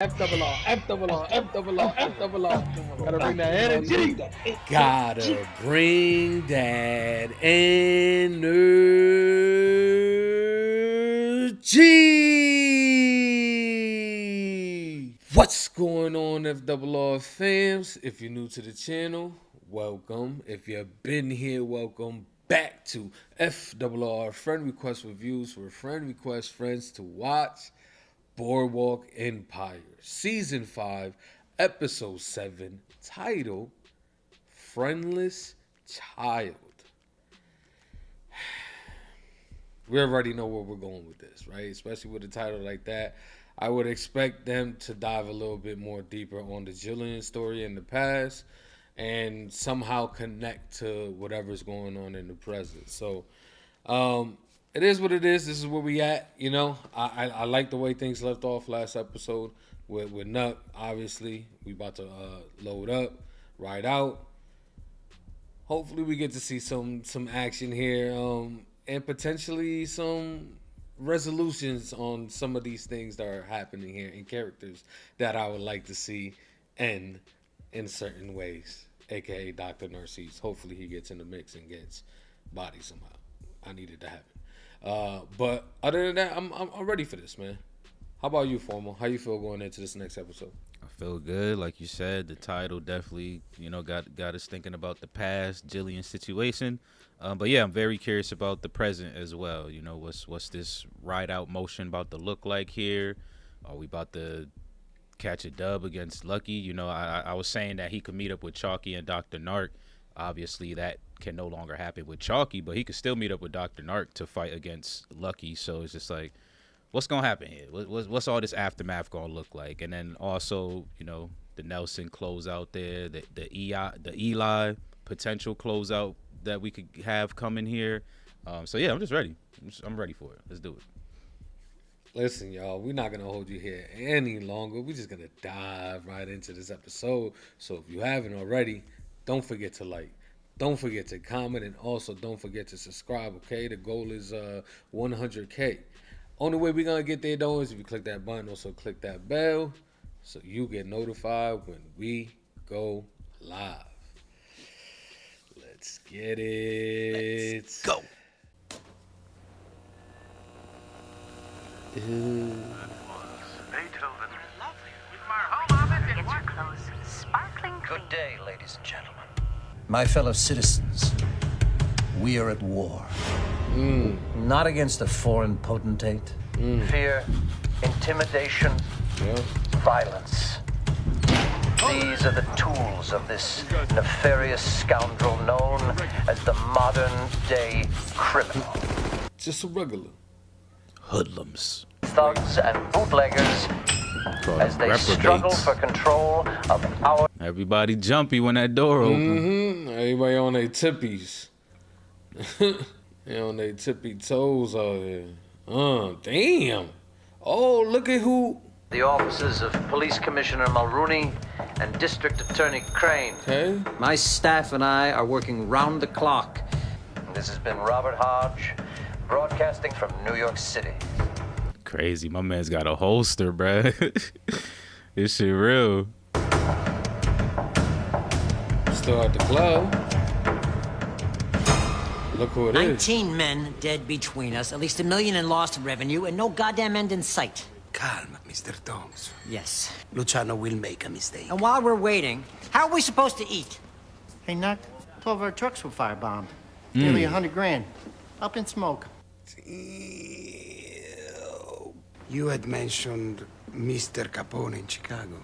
F double R, F double R, F double R, F double R. Gotta bring that energy. Gotta bring that energy. What's going on, FRR fams? If you're new to the channel, welcome. If you've been here, welcome back to FRR Friend Request Reviews, where friend request friends to watch Boardwalk Empire, Season 5, Episode 7, titled Friendless Child. We already know where we're going with this, right? Especially with a title like that. I would expect them to dive a little bit more deeper on the Gillian story in the past and somehow connect to whatever's going on in the present. So, it is what it is. This is where we at. You know, I like the way things left off last episode with Nuck. Obviously, we about to load up, ride out. Hopefully, we get to see some action here, and potentially some resolutions on some of these things that are happening here and characters that I would like to see end in certain ways, aka Dr. Narcisse. Hopefully, he gets in the mix and gets body somehow. I need it to happen. But other than that, I'm ready for this, man. How about you, Formal? How you feel going into this next episode? I feel good, like you said. The title definitely, got us thinking about the past Gillian situation. But yeah, I'm very curious about the present as well. You know, what's this ride out motion about to look like here? Are we about to catch a dub against Lucky? You know, I was saying that he could meet up with Chalky and Dr. Narc. Obviously, that can no longer happen with Chalky, but he could still meet up with Dr. Narc to fight against Lucky. So it's just like, what's gonna happen here? What's all this aftermath gonna look like? And then also, you know, the Nelson closeout there, the Eli potential closeout that we could have coming here. So yeah, I'm just ready. I'm ready for it. Let's do it. Listen, y'all, we're not gonna hold you here any longer. We're just gonna dive right into this episode. So if you haven't already, don't forget to like, don't forget to comment, and also don't forget to subscribe. Okay, the goal is 100K. Only way we're gonna get there though is if you click that button. Also click that bell so you get notified when we go live. Let's get it. Let's go. Good day, ladies and gentlemen. My fellow citizens, we are at war. Not against a foreign potentate. Fear, intimidation, violence. These are the tools of this nefarious scoundrel known as the modern-day criminal. Just a regular. Hoodlums. Thugs and bootleggers as they struggle for control of our... Everybody jumpy when that door open. Everybody on their tippies. They on their tippy toes out here. Damn. Oh, look at who. The offices of Police Commissioner Mulrooney and District Attorney Crane. Okay. My staff and I are working round the clock. This has been Robert Hodge, broadcasting from New York City. Crazy. My man's got a holster, bruh. This shit real. Still at the club. Look who it is. 19 men dead between us, at least $1 million in lost revenue, and no goddamn end in sight. Calm, Mr. Thomas. Yes. Luciano will make a mistake. And while we're waiting, how are we supposed to eat? Hey, Nuck, 12 of our trucks were firebombed. Nearly 100 grand. Up in smoke. You had mentioned Mr. Capone in Chicago.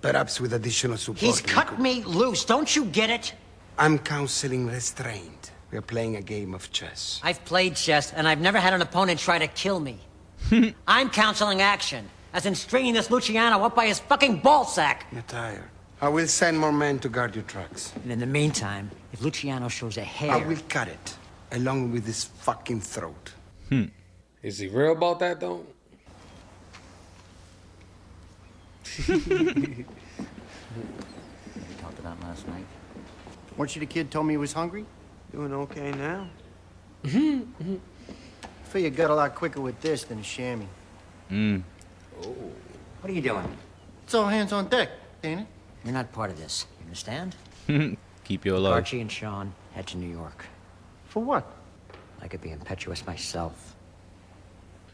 Perhaps with additional support. He's we cut could- me loose, don't you get it? I'm counseling restraint. We're playing a game of chess. I've played chess, and I've never had an opponent try to kill me. I'm counseling action, as in stringing this Luciano up by his fucking ballsack. You're tired. I will send more men to guard your trucks. And in the meantime, if Luciano shows a hair... I will cut it, along with his fucking throat. Is he real about that though? We talked about last night. Weren't you the kid told me he was hungry? Doing okay now? I feel you got a lot quicker with this than a chamois. Oh. What are you doing? It's all hands on deck, ain't it? You're not part of this. You understand? Keep your love. Archie and Sean head to New York. For what? I could be impetuous myself.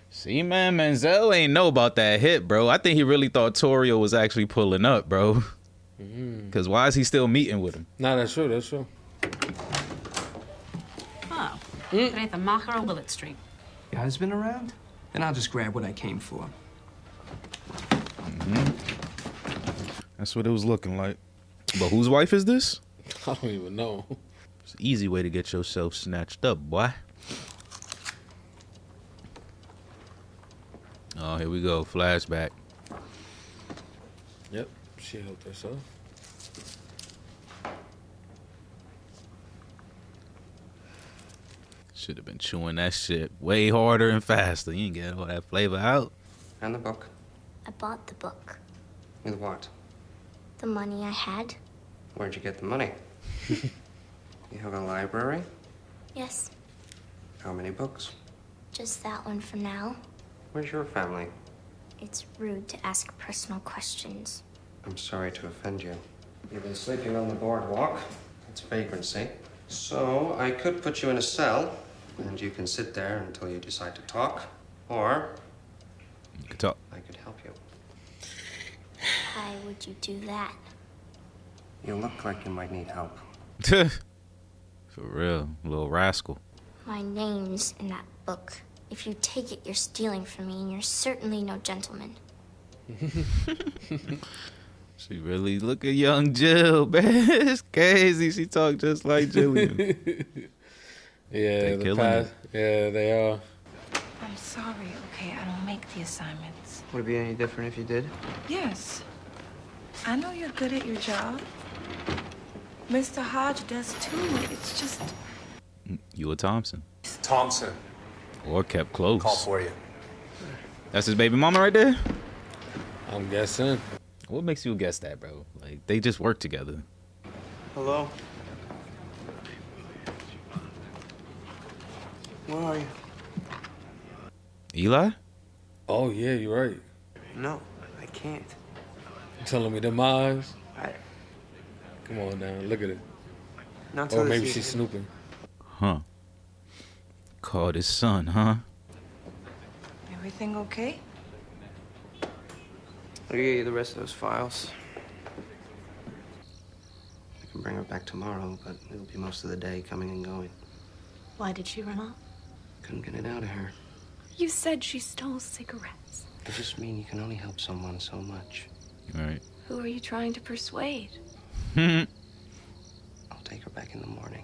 See, man, Manziel ain't know about that hit, bro. I think he really thought Torrio was actually pulling up, bro. Because why is he still meeting with him? Nah, that's true. That's true. Oh. Beneath the Macher or Willett Street. Your husband around? Then I'll just grab what I came for. That's what it was looking like. But whose wife is this? I don't even know. It's an easy way to get yourself snatched up, boy. Oh, here we go. Flashback. Yep, she helped herself. Should have been chewing that shit way harder and faster. You ain't get all that flavor out. And the book. I bought the book. With what? The money I had. Where'd you get the money? You have a library? Yes, How many books? just that one for now. Where's your family? It's rude to ask personal questions. I'm sorry to offend you. You've been sleeping on the boardwalk. It's vagrancy. So I could put you in a cell, and you can sit there until you decide to talk. Or You can talk. I could help you. Why would you do that? You look like you might need help. For real. Little rascal. My name's in that book. If you take it, you're stealing from me, and you're certainly no gentleman. She really look at young Jill, man. It's crazy. She talk just like Gillian. Yeah, They the killing past. Yeah, they are. I'm sorry, okay? I don't make the assignments. Would it be any different if you did? Yes. I know you're good at your job. Mr. Hodge does too. It's just... You a Thompson. Thompson, Or kept close. call for you. That's his baby mama right there? I'm guessing. What makes you guess that, bro? Like, they just work together. Hello? Where are you? Eli? Oh yeah, you're right. No, I can't. You telling me them eyes? I... Come on now, look at it. Not Or maybe she's snooping. Huh. Called his son, huh? Everything okay? I'll get you the rest of those files. I can bring her back tomorrow, but it'll be most of the day coming and going. Why did she run off? Couldn't get it out of her. You said she stole cigarettes. Does this mean you can only help someone so much? All right. Who are you trying to persuade? I'll take her back in the morning.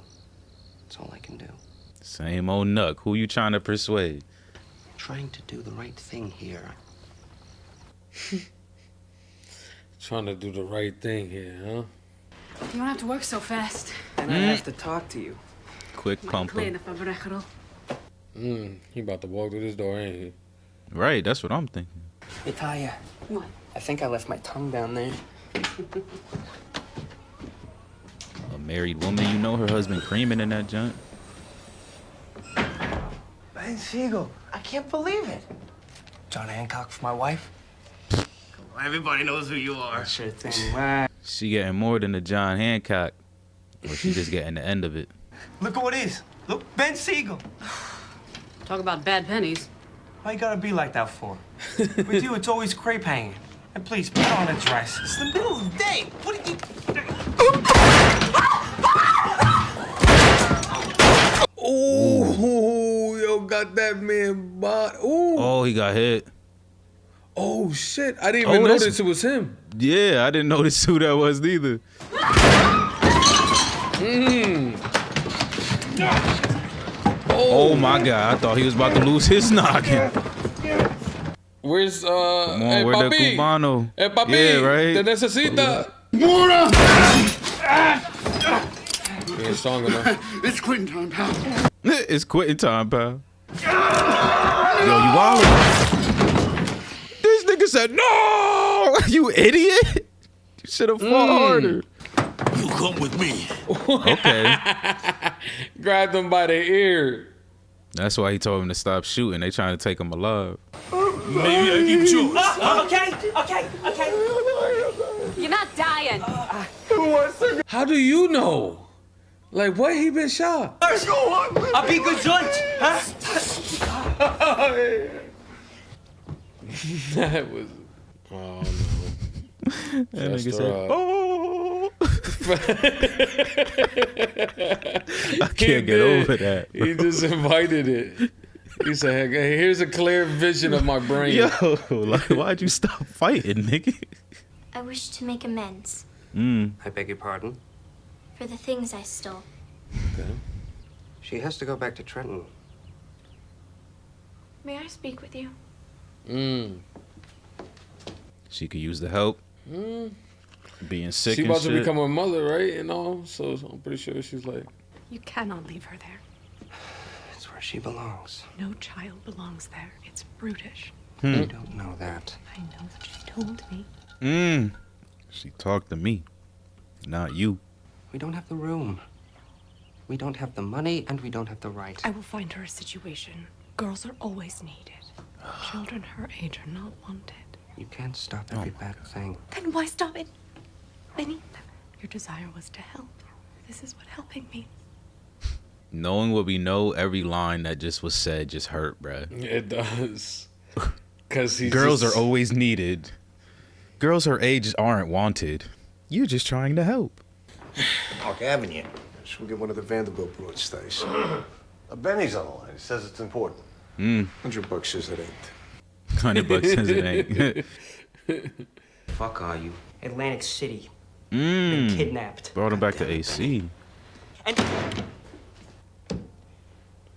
That's all I can do. Same old Nuck. Who you trying to persuade? Trying to do the right thing here. Trying to do the right thing here, huh? You don't have to work so fast. And I have to talk to you. Quick pumper. He about to walk through this door, ain't he? Right, that's what I'm thinking. Italia, What? I think I left my tongue down there. A married woman, you know her husband creaming in that joint. Ben Siegel, I can't believe it. John Hancock for my wife. Everybody knows who you are. Sure thing. Wow. She getting more than the John Hancock. Or she just getting the end of it. Look at what it is. Look, Ben Siegel. Talk about bad pennies. Why you gotta be like that for? With you, it's always crepe hanging. And please, put on a dress. It's the middle of the day. What are you... Ooh, yo, got that man bought. Ooh. Oh, he got hit. Oh, shit. I didn't even Oh, that's- notice it was him. Yeah, I didn't notice who that was neither. Oh my God, I thought he was about to lose his noggin. Where's, Come on, hey, where the papi? Cubano? Hey, papi. Yeah, right? Te necesita. He ain't strong enough. It's quitting time, pal. It's quitting time, pal. Yo, you wildin'. This nigga said, no! You idiot! You should have fought harder. You come with me. Okay. Grabbed him by the ear. That's why he told him to stop shooting. They trying to take him alive. Maybe I keep yours. Okay. You're not dying. How do you know? Like, what he been shot? I'll be gesund. Huh? That was. Oh no. That nigga Fessed said, her up. "Oh." I can't get over that. He just invited it. He said, "Hey, here's a clear vision of my brain." Yo, like, why'd you stop fighting, nigga? I wish to make amends I beg your pardon? for the things I stole. Okay. She has to go back to Trenton. May I speak with you? She could use the help. Being sick She and about shit. to become a mother, right? And all. So I'm pretty sure she's like. You cannot leave her there. It's where she belongs. No child belongs there. It's brutish. You don't know that. I know that you told me. She talked to me, not you. We don't have the room. We don't have the money, and we don't have the right. I will find her a situation. Girls are always needed. Children her age are not wanted. You can't stop every bad thing. Then why stop it? I need them. Your desire was to help. This is what helping means. Knowing what we know, every line that just was said just hurt, bruh. It does. Cause girls are always needed. Girls her age aren't wanted. You're just trying to help. Park Avenue. Should we get one of the Vanderbilt broadstays? Benny's on the line. He says it's important. $100 says it ain't. $100 says it ain't. Fuck are you? Atlantic City. Been kidnapped. Brought him back to AC. And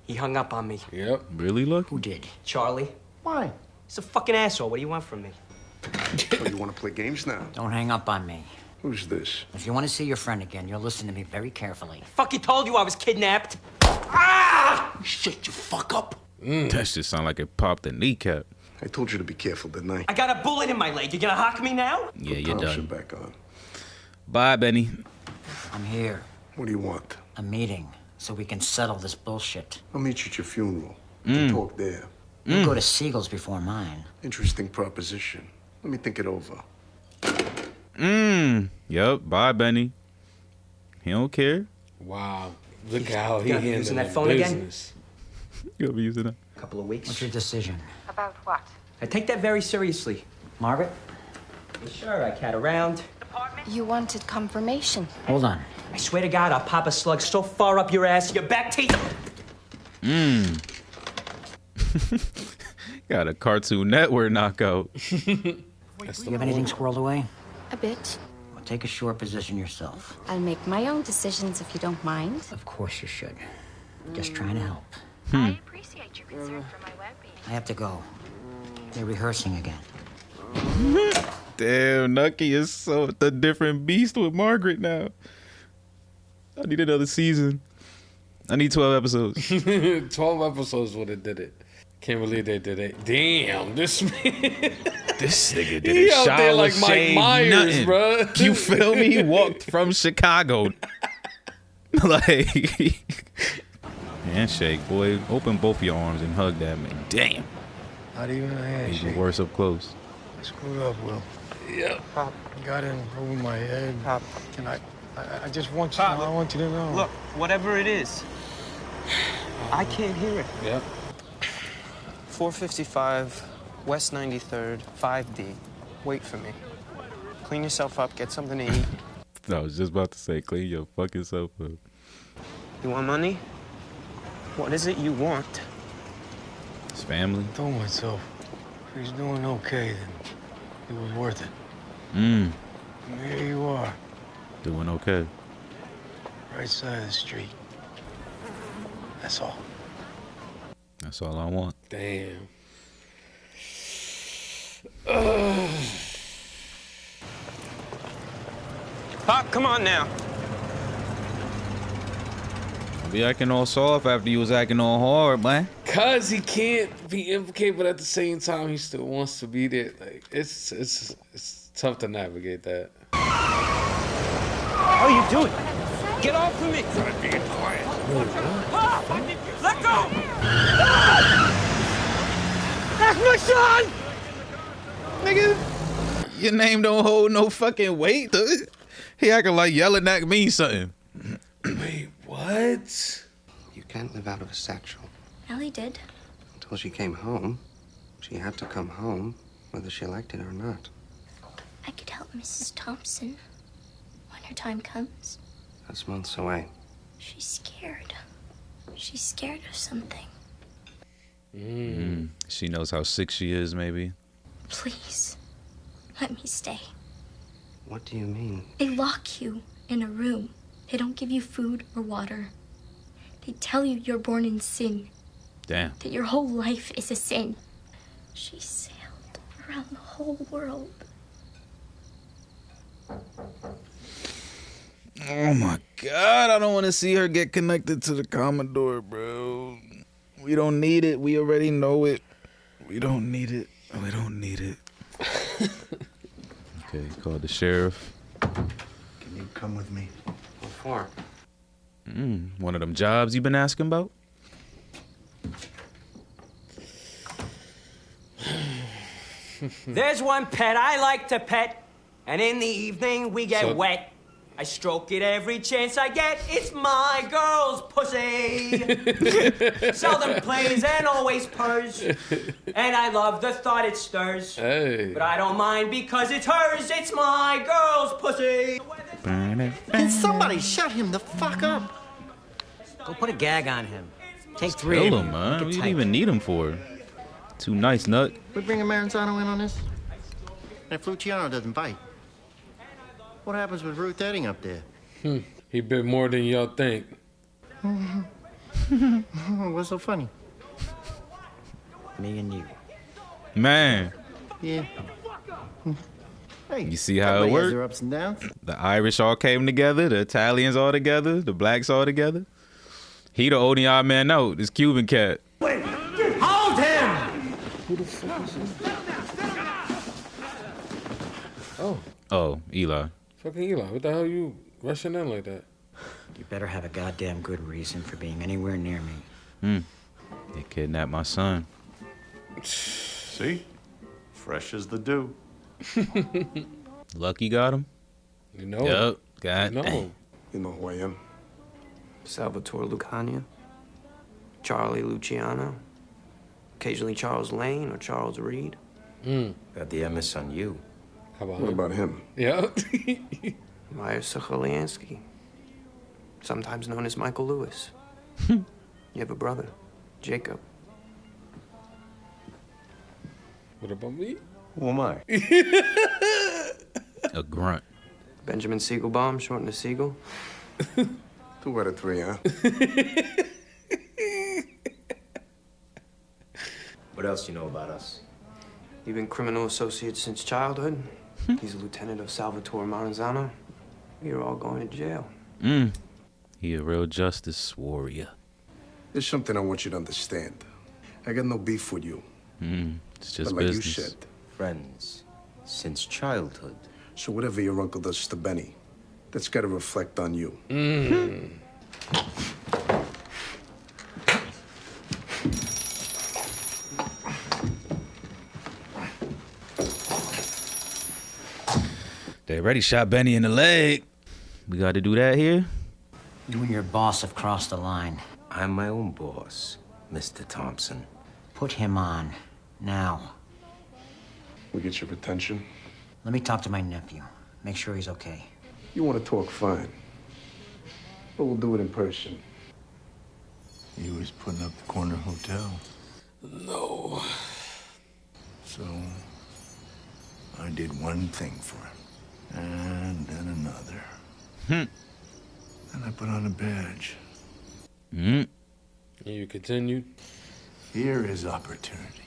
he hung up on me. Yep. Really, look? Who did? Charlie. Why? He's a fucking asshole. What do you want from me? Oh, you want to play games now? Don't hang up on me. Who's this? If you want to see your friend again, you'll listen to me very carefully. Fucking told you I was kidnapped. Ah! Shit, you fuck up. That shit sound like it popped a kneecap. I told you to be careful, didn't I? I got a bullet in my leg. You gonna hock me now? Yeah, you're done. Back on. Bye, Benny. I'm here. What do you want? A meeting, so we can settle this bullshit. I'll meet you at your funeral. We can talk there. You go to Siegel's before mine. Interesting proposition. Let me think it over. Yup. Bye, Benny. He don't care. Wow. Look how he Gonna be using that phone again? You'll be using that. Couple of weeks. What's your decision? About what? I take that very seriously. Margaret? Sure, I cat around. You wanted confirmation. Hold on. I swear to God, I'll pop a slug so far up your ass, your back teeth. Got a Cartoon Network knockout. Do you have anything squirreled away? A bit. Well, take a short position yourself. I'll make my own decisions if you don't mind. Of course you should. Just trying to help. I appreciate your concern for my well-being. I have to go. They're rehearsing again. Damn, Nucky is so the different beast with Margaret now. I need another season. I need 12 episodes. 12 episodes would have did it. Can't believe they did it. Damn, this man. This nigga did He it. out there like Mike Myers, bro. You feel me? He walked from Chicago. Like, handshake, boy. Open both your arms and hug that man. Damn. Not even a handshake. Even worse up close. I screwed up, Will. Yeah. Pop. Got in over my head. Pop. Can I just want you. I want you to know. Look, whatever it is, I can't hear it. Yep. 455 West 93rd, 5D. Wait for me. Clean yourself up, get something to eat. I was just about to say, clean your fucking self up. You want money? What is it you want? His family. I told myself, if he's doing okay, then it was worth it. And here you are, doing okay. right side of the street. That's all. That's all I want. Damn. Pop, come on now. Be acting all soft after you was acting all hard, man. Cause he can't be implicated, but at the same time he still wants to be there. Like it's tough to navigate that. What are you doing? Get off of me! I'm being quiet. Pop! Let go! That's my son! Nigga, your name don't hold no fucking weight, dude. He acting like yelling at means something. Wait, what? You can't live out of a satchel. Ellie did. Until she came home. She had to come home, whether she liked it or not. I could help Mrs. Thompson when her time comes. That's months away. She's scared. She's scared of something. She knows how sick she is, maybe. Please, let me stay. What do you mean? They lock you in a room. They don't give you food or water. They tell you you're born in sin. Damn. That your whole life is a sin. She sailed around the whole world. Oh my God, I don't want to see her get connected to the Commodore, bro. We don't need it. We already know it. We don't need it. We don't need it. Okay, called the sheriff. Can you come with me? What for? One of them jobs you been asking about? There's one pet I like to pet, and in the evening we get So- wet. I stroke it every chance I get. It's my girl's pussy. Seldom plays and always purrs. And I love the thought it stirs. Hey. But I don't mind because it's hers. It's my girl's pussy. Can somebody shut him the fuck up? Go put a gag on him. Take 3. Kill him, man. What do you even need him for? Too nice, Nut. We bringing Maranzano in on this? And if Luciano doesn't bite, what happens with Ruth Edding up there? He bit more than y'all think. What's so funny? Me and you. Man, Yeah. Hey, you see how it everybody has worked? their ups and downs. The Irish all came together, the Italians all together, the blacks all together. He the only odd man out, this Cuban cat. Hold him! Who the fuck is this? Oh, Oh, Eli. fucking Eli. What the hell you rushing in like that? You better have a goddamn good reason for being anywhere near me. They kidnapped my son. See? Fresh as the dew. Lucky got him? You know. Yup, got No. You know who I am? Salvatore Lucania, Charlie Luciano, occasionally Charles Lane or Charles Reed. Got the MS on you. How about What him? about him? Yeah. Meyer Socholiansky, sometimes known as Michael Lewis. You have a brother, Jacob. What about me? Who am I? a grunt. Benjamin Siegelbaum, shortened to Siegel. 2 out of 3, huh? What else you know about us? You've been criminal associates since childhood. He's a lieutenant of Salvatore Maranzano. You're all going to jail. He a real justice warrior. There's something I want you to understand. I got no beef with you. It's just but like business. you said. Friends. Since childhood. So whatever your uncle does to Benny, that's got to reflect on you. They already shot Benny in the leg. We got to do that here? You and your boss have crossed the line. I'm my own boss, Mr. Thompson. Put him on. Now. We get your attention. Let me talk to my nephew. Make sure he's okay. You want to talk, fine. But we'll do it in person. He was putting up the corner hotel. No. So I did one thing for him. And then another. And I put on a badge. And you continued? Here is opportunity.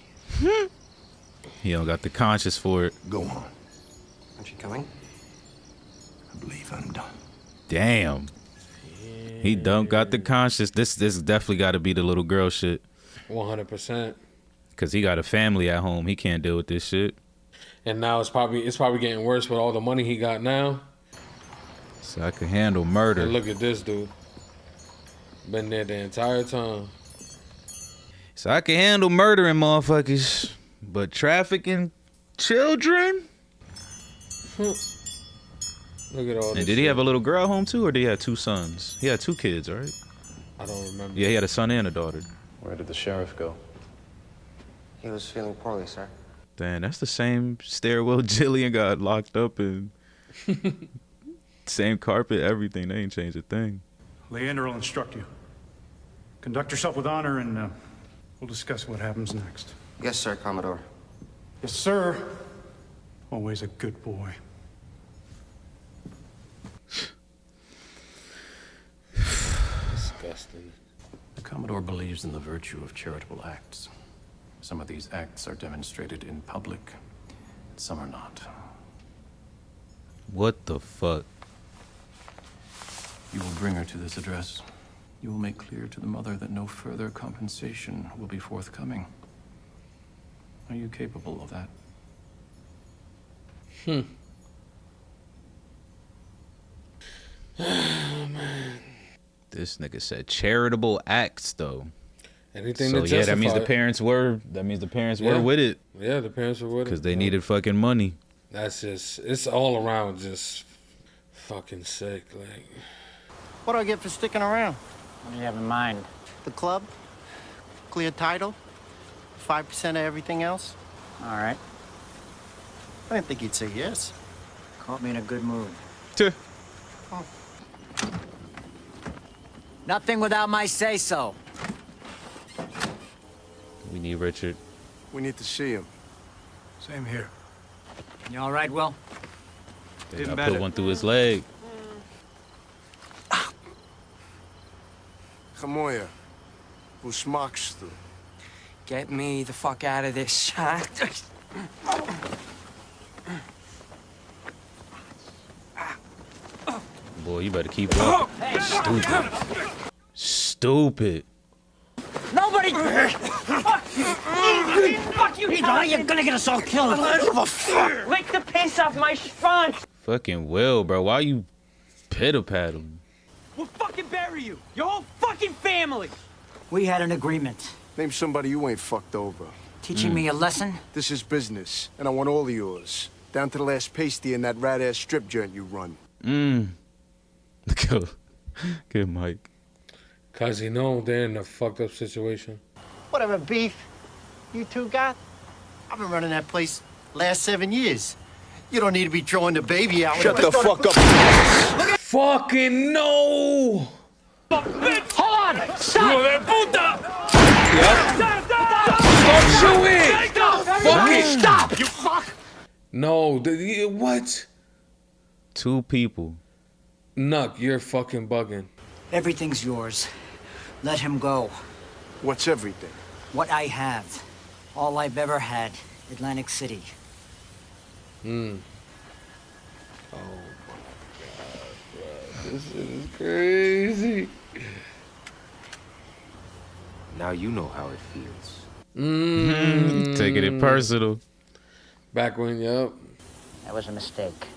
He don't got the conscience for it. Go on. Aren't you coming? I believe I'm done. Damn. He don't got the conscience. This definitely got to be the little girl shit. 100%. Cause he got a family at home. He can't deal with this shit. And now it's probably getting worse with all the money he got now. So I can handle murder. And look at this dude. Been there the entire time. So I can handle murdering motherfuckers. But trafficking children? Look at all this. And did he have a little girl home too, or did he have 2 sons? He had 2 kids, right? I don't remember. Yeah, he had a son and a daughter. Where did the sheriff go? He was feeling poorly, sir. Damn, that's the same stairwell Gillian got locked up in. Same carpet, everything. They ain't changed a thing. Leander will instruct you. Conduct yourself with honor, and we'll discuss what happens next. Yes, sir, Commodore. Yes, sir. Always a good boy. Disgusting. The Commodore believes in the virtue of charitable acts. Some of these acts are demonstrated in public, some are not. What the fuck? You will bring her to this address. You will make clear to the mother that no further compensation will be forthcoming. Are you capable of that? Oh, man. This nigga said charitable acts though. Anything so to yeah, that means the justify it. parents were. That means the parents were with it. Yeah, the parents were with it. Because they needed fucking money. That's just. It's all around just fucking sick. Like. What do I get for sticking around? What do you have in mind? The club? Clear title? 5% of everything else? All right. I didn't think you'd say yes. Caught me in a good mood. Oh. Nothing without my say-so. We need Richard. We need to see him. Same here. You all right, Will? They got put one through his leg. Chamoya. Hoe smaakst du? Get me the fuck out of this shot. Boy, you better keep up. Stupid. Stupid. Nobody! Fuck you! Fuck you! You're gonna get us all killed. Lick the piss off my front! Fucking Will, bro. Why you pitter-paddling? We'll fucking bury you! Your whole fucking family! We had an agreement. Name somebody you ain't fucked over. Teaching me a lesson? This is business, and I want all of yours. Down to the last pasty in that rat-ass strip joint you run. Good Mike. Cause you know they're in a fucked up situation. Whatever beef you two got, I've been running that place last 7 years. You don't need to be throwing the baby out. Shut the fuck up. Fucking no! Hold on! Stop! Don't shoot it! Fuck it! Stop! You fuck! No, what? 2 people. Nuck, you're fucking bugging. Everything's yours. Let him go. What's everything? What I have. All I've ever had. Atlantic City. Oh my god, bro. This is crazy. Now you know how it feels. Taking it personal. Back when, yup. That was a mistake.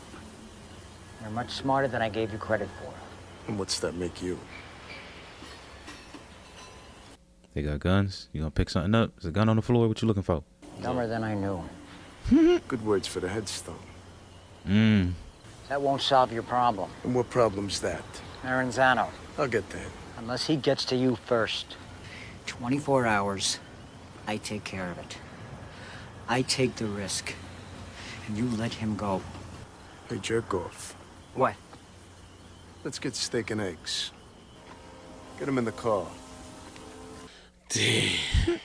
You're much smarter than I gave you credit for. And what's that make you? They got guns. You gonna pick something up? There's a gun on the floor. What you looking for? Dumber than I knew. Good words for the headstone. That won't solve your problem. And what problem's that? Maranzano. I'll get that. Unless he gets to you first. 24 hours, I take care of it. I take the risk. And you let him go. Hey, jerk off. What? Let's get steak and eggs. Get him in the car. Damn.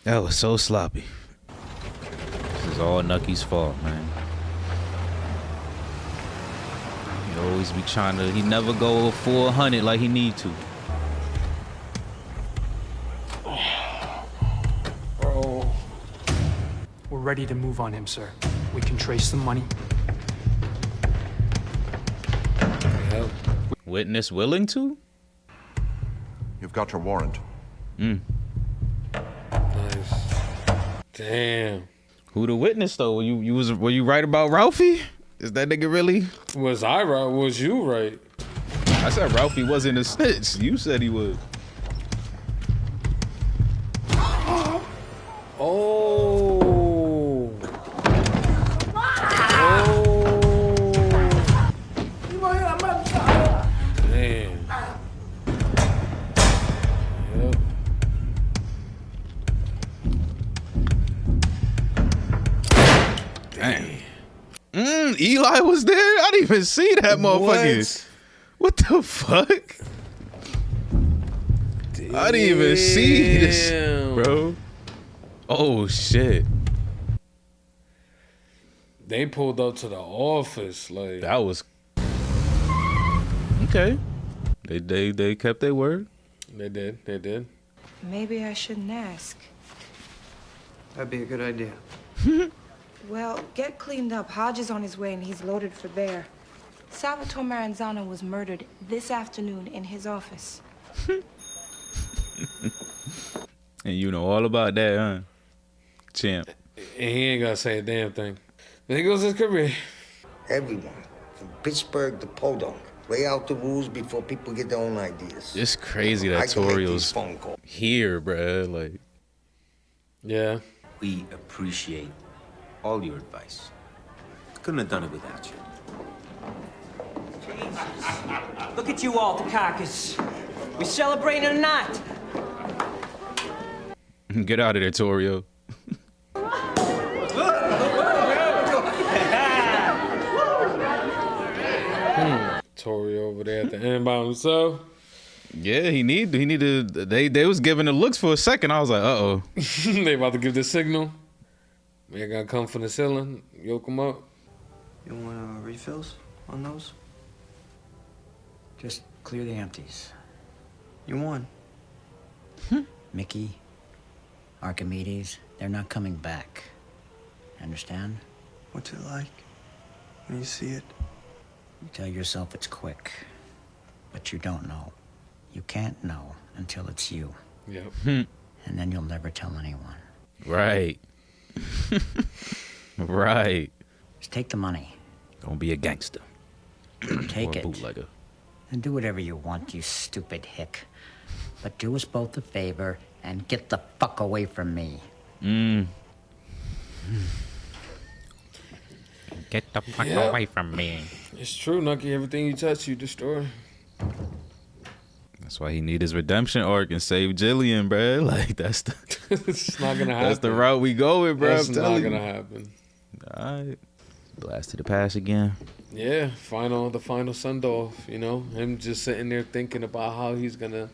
That was so sloppy. This is all Nucky's fault, man. He always be trying to. He never go full 100 like he need to. Bro. We're ready to move on him, sir. We can trace the money. Yep. Witness willing to? You've got your warrant. Nice. Damn. Who the witness though? Were you right about Ralphie? Is that nigga really? Was I right? Was you right? I said Ralphie wasn't a snitch. You said he was. Oh. Eli was there? I didn't even see that motherfucker. What the fuck? Damn. I didn't even see this, bro. Oh, shit. They pulled up to the office. Like that was... Okay. They kept their word. They did. Maybe I shouldn't ask. That'd be a good idea. Well, get cleaned up. Hodge is on his way and he's loaded for bear. Salvatore Maranzano was murdered this afternoon in his office. And you know all about that, huh? Champ. And he ain't gotta say a damn thing. There goes his career. Everyone, from Pittsburgh to Podunk, lay out the rules before people get their own ideas. It's crazy that Torio's here, bruh. Like, yeah. We appreciate all your advice. Couldn't have done it without you. Look at you all, Takakis. We celebrating or not? Get out of there, Torio. Torio over there at the end by himself. Yeah, he needed. They was giving the looks for a second. I was like, uh-oh. They about to give the signal. Man gotta come from the ceiling, yoke him up. You want refills on those? Just clear the empties. You won. Mickey, Archimedes, they're not coming back. Understand? What's it like when you see it? You tell yourself it's quick, but you don't know. You can't know until it's you. Yep. And then you'll never tell anyone. Right. Right. Just take the money. Don't be a gangster. Take or a it. bootlegger. And do whatever you want, you stupid hick. But do us both a favor and get the fuck away from me. Get the fuck away from me. It's true, Nucky. Everything you touch, you destroy. That's why he need his redemption arc and save Gillian, bro. Like that's the. It's not gonna happen. That's the route we go with, bro. That's not gonna happen. All right. Blast to the past again. Yeah, the final send off. You know, him just sitting there thinking about how he's gonna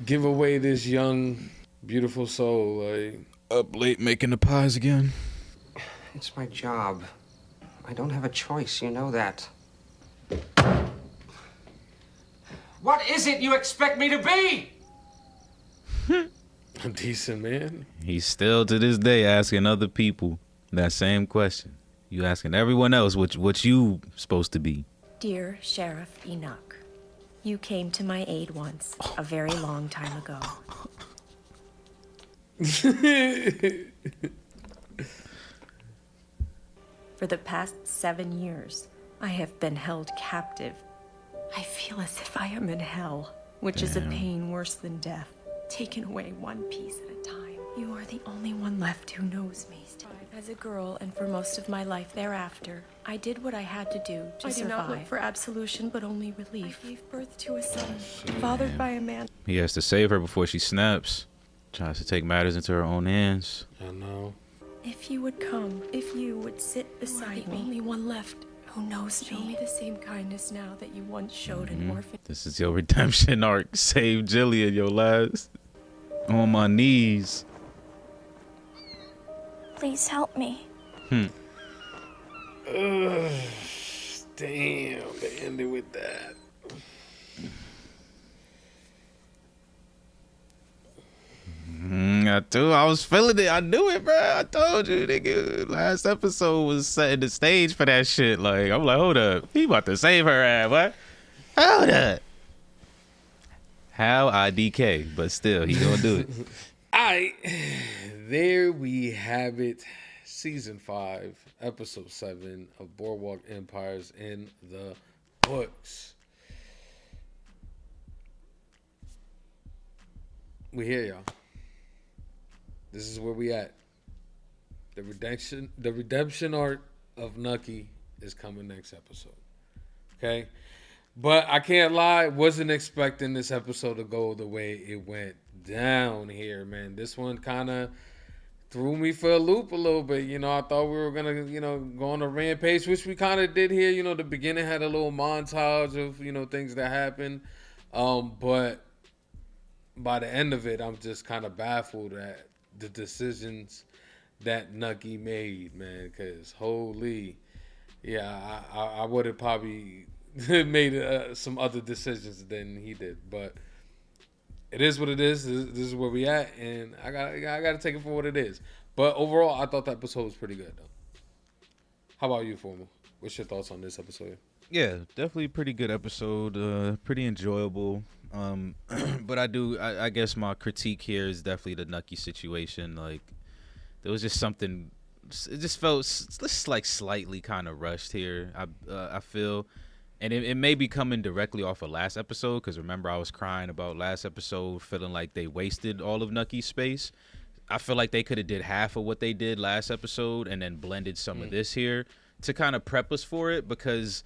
give away this young, beautiful soul. Like up late making the pies again. It's my job. I don't have a choice, you know that. What is it you expect me to be? A decent man. He's still to this day asking other people that same question. You asking everyone else what you supposed to be. Dear Sheriff Enoch, you came to my aid once, a very long time ago. For the past 7 years, I have been held captive. I feel as if I am in hell, which is a pain worse than death, taken away one piece at a time. You are the only one left who knows me. As a girl, and for most of my life thereafter, I did what I had to do to survive. I do not look for absolution, but only relief. I gave birth to a son, fathered by a man. He has to save her before she snaps. Tries to take matters into her own hands. I know. If you would come, if you would sit beside me, only one left who knows me. Show me the same kindness now that you once showed an orphan. This is your redemption arc. Save Gillian, your last. On my knees. Please help me. Damn, they ended with that. I was feeling it. I knew it, bro. I told you, nigga. Last episode was setting the stage for that shit. Like, I'm like, hold up. He about to save her ass, what? Hold up. How IDK, but still, he gonna do it. Alright, there we have it. Season 5, Episode 7 of Boardwalk Empires in the books. We here, y'all. This is where we at. The redemption arc of Nucky is coming next episode. Okay? But I can't lie, wasn't expecting this episode to go the way it went down here, man. This one kind of threw me for a loop a little bit. You know, I thought we were gonna, you know, go on a rampage, which we kind of did here. You know, the beginning had a little montage of, you know, things that happened, but by the end of it, I'm just kind of baffled at the decisions that Nucky made, man. Because holy, yeah, I would have probably made some other decisions than he did, but it is what it is. This is where we at, and I got to take it for what it is. But overall, I thought that episode was pretty good, though. How about you, Formal? What's your thoughts on this episode? Yeah, definitely a pretty good episode. Pretty enjoyable. But I guess my critique here is definitely the Nucky situation. Like, there was just something. It just felt just like slightly kind of rushed here. I feel. And it may be coming directly off of last episode, because remember I was crying about last episode, feeling like they wasted all of Nucky's space. I feel like they could have did half of what they did last episode and then blended some of this here to kind of prep us for it, because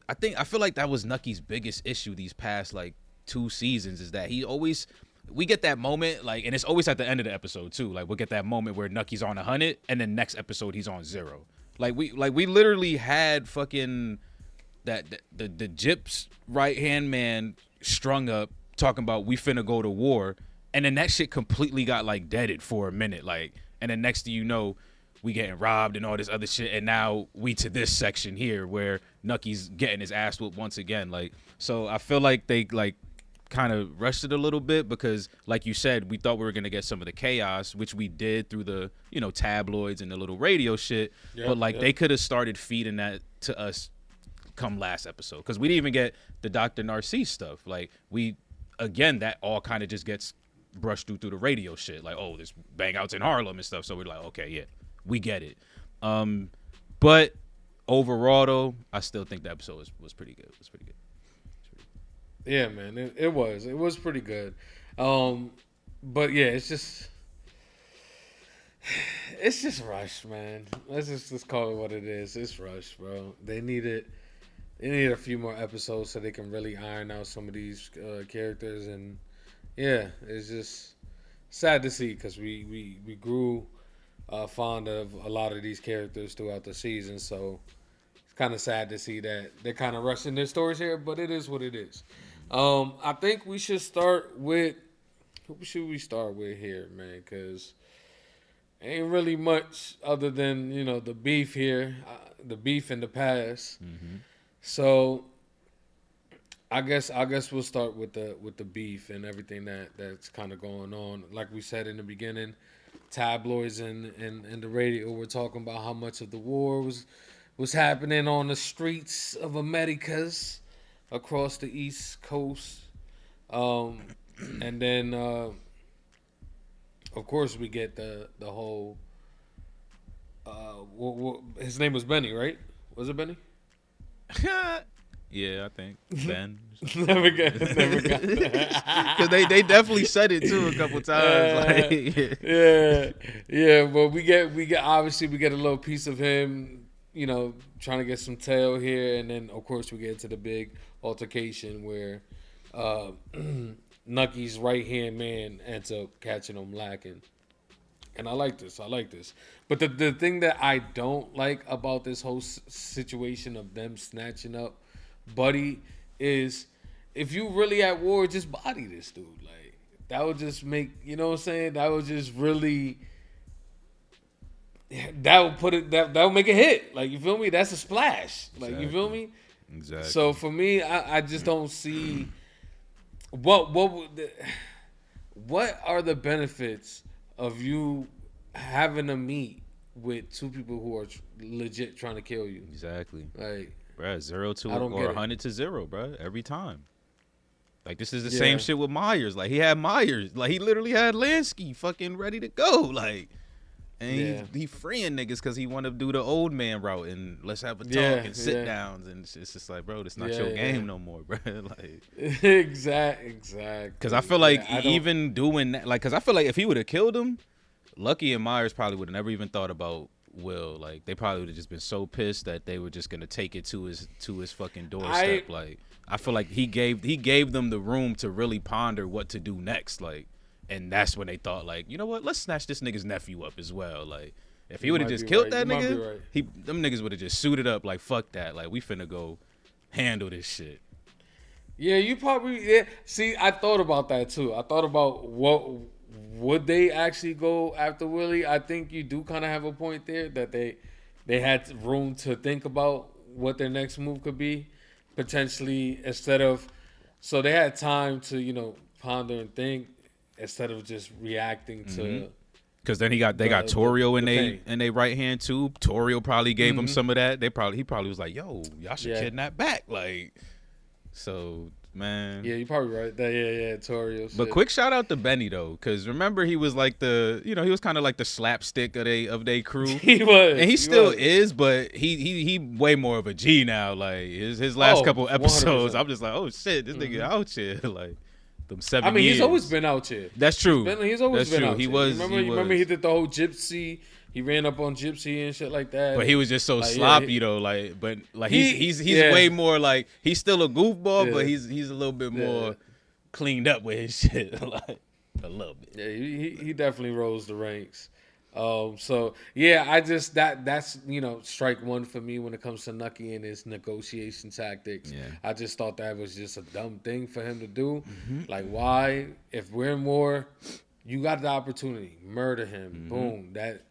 I feel like that was Nucky's biggest issue these past like 2 seasons, is that we get that moment, like, and it's always at the end of the episode too. Like, we'll get that moment where Nucky's on 100 and then next episode he's on 0. Like we literally had fucking the Gyp's right hand man strung up talking about we finna go to war, and then that shit completely got like deaded for a minute, like, and then next thing you know, we getting robbed and all this other shit, and now we to this section here where Nucky's getting his ass whooped once again. Like, so I feel like they like kind of rushed it a little bit, because like you said, we thought we were gonna get some of the chaos, which we did through the, you know, tabloids and the little radio shit. But like they could have started feeding that to us come last episode, because we didn't even get the Dr. Narcisse stuff. Like, we, again, that all kind of just gets brushed through the radio shit, like, oh, there's bang outs in Harlem and stuff, so we're like, okay, yeah, we get it. But overall though, I still think the episode was pretty good. Yeah, man, it was pretty good. But yeah, it's just rushed, man. Let's just call it what it is. It's rushed, bro. They need a few more episodes so they can really iron out some of these characters, and yeah, it's just sad to see, because we grew fond of a lot of these characters throughout the season, so it's kind of sad to see that they're kind of rushing their stories here, but it is what it is. I think we should start with, who should we start with here, man? Because ain't really much other than, you know, the beef here, the beef in the past. So I guess we'll start with the beef and everything that's kind of going on. Like we said in the beginning, tabloids and the radio were talking about how much of the war was happening on the streets of Americas across the East Coast. And then of course we get the whole his name was Benny, right? Was it Benny? Yeah, I think Ben. never got that. Because they definitely said it too a couple times. Yeah. But we get obviously we get a little piece of him, you know, trying to get some tail here, and then of course we get into the big altercation where Nucky's right hand man ends up catching him lacking. And I like this. But the thing that I don't like about this whole situation of them snatching up Buddy is, if you really at war, just body this dude. Like, that would just make, you know what I'm saying? That would just really, that would make a hit. Like, you feel me? That's a splash. Like, exactly. You feel me? Exactly. So for me, I just don't see what are the benefits of you having a meet with 2 people who are legit trying to kill you. Exactly. Like, bruh, 0 to or 100 to 0, bruh, every time. Like, this is the same shit with Myers. Like, he had Myers. Like, he literally had Lansky fucking ready to go. Like, and he freeing niggas because he want to do the old man route and let's have a talk and sit downs, and it's just like, bro, this not your game no more, bro. Like, exactly. Because I feel like even doing that, like, because I feel like if he would have killed him, Lucky and Myers probably would have never even thought about Will. Like, they probably would have just been so pissed that they were just gonna take it to his fucking doorstep. Like, I feel like he gave them the room to really ponder what to do next. Like, And that's when they thought, like, you know what? Let's snatch this nigga's nephew up as well. Like, if he would have just killed that nigga, them niggas would have just suited up. Like, fuck that. Like, we finna go handle this shit. Yeah, you probably. Yeah. See, I thought about that too. I thought about what would they actually go after Willie. I think you do kind of have a point there that they had room to think about what their next move could be, potentially instead of. So they had time to ponder and think instead of just reacting to. Because then they got Torio in they right hand too. Torio probably gave him some of that. He probably was like, yo, y'all should kidnap back. Like. So, man. Yeah, you're probably right. Yeah, Torio. But quick shout out to Benny though, because remember he was like he was kind of like the slapstick of they crew. He was, and he still is, but he way more of a G now. Like his last couple episodes, 100%. I'm just like, oh shit, this nigga out here like them 7 years. I mean, he's always been out here. That's true. He's always been out here. He was. Remember he did the whole Gypsy. He ran up on Gypsy and shit like that. But he was just so sloppy though. Like, but like he's way more like he's still a goofball, but he's a little bit more cleaned up with his shit. Like a little bit. Yeah, he definitely rose the ranks. So yeah, I just that's strike one for me when it comes to Nucky and his negotiation tactics. Yeah. I just thought that was just a dumb thing for him to do. Like, why? If we're in war, you got the opportunity, murder him. Boom. That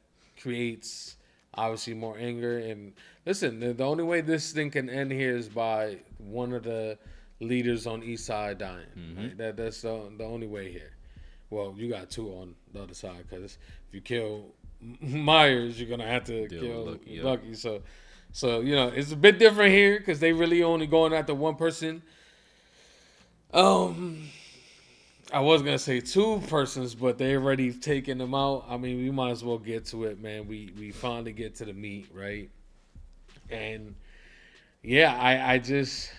creates obviously more anger. And listen, the only way this thing can end here is by one of the leaders on East Side dying. Right? That's the only way here. Well, you got two on the other side, because if you kill Myers, you're gonna have to kill Lucky. So it's a bit different here because they really only going after one person. I was gonna say two persons, but they already taken them out. I mean, we might as well get to it, man. We finally get to the meat, right? And yeah, I just